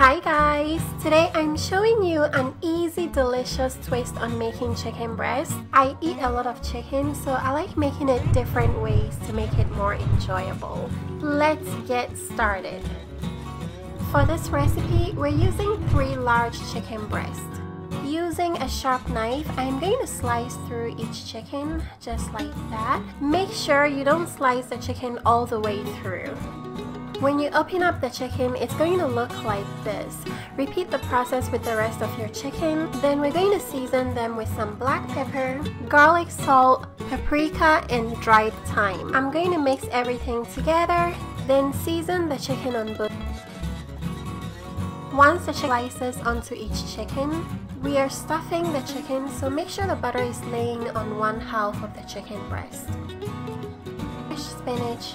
Hi guys! Today I'm showing you an easy, delicious twist on making chicken breast. I eat a lot of chicken, so I like making it different ways to make it more enjoyable. Let's get started. For this recipe, we're using 3 large chicken breasts. Using a sharp knife, I'm going to slice through each chicken, just like that. Make sure you don't slice the chicken all the way through. When you open up the chicken, it's going to look like this. Repeat the process with the rest of your chicken. Then we're going to season them with some black pepper, garlic, salt, paprika, and dried thyme. I'm going to mix everything together, then season the chicken on both. Once the chicken slices onto each chicken, we are stuffing the chicken, so make sure the butter is laying on one half of the chicken breast. Fresh spinach,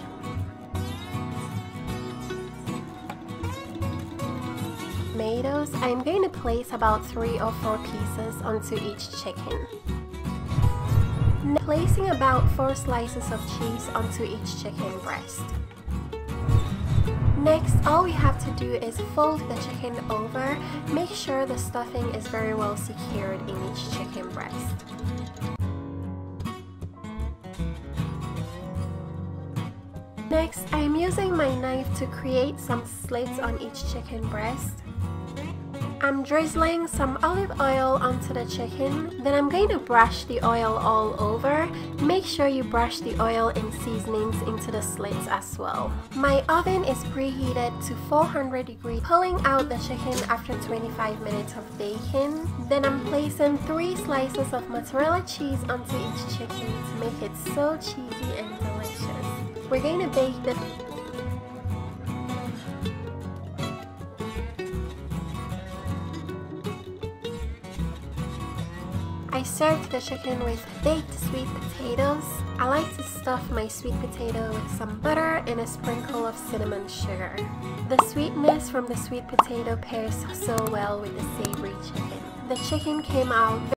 tomatoes. I'm going to place about 3 or 4 pieces onto each chicken. Placing about 4 slices of cheese onto each chicken breast. Next, all we have to do is fold the chicken over. Make sure the stuffing is very well secured in each chicken breast. Next, I'm using my knife to create some slits on each chicken breast. I'm drizzling some olive oil onto the chicken, then I'm going to brush the oil all over. Make sure you brush the oil and seasonings into the slits as well. My oven is preheated to 400 degrees, pulling out the chicken after 25 minutes of baking. Then I'm placing 3 slices of mozzarella cheese onto each chicken to make it so cheesy and delicious. We're going to bake the I served the chicken with baked sweet potatoes. I like to stuff my sweet potato with some butter and a sprinkle of cinnamon sugar. The sweetness from the sweet potato pairs so well with the savory chicken. The chicken came out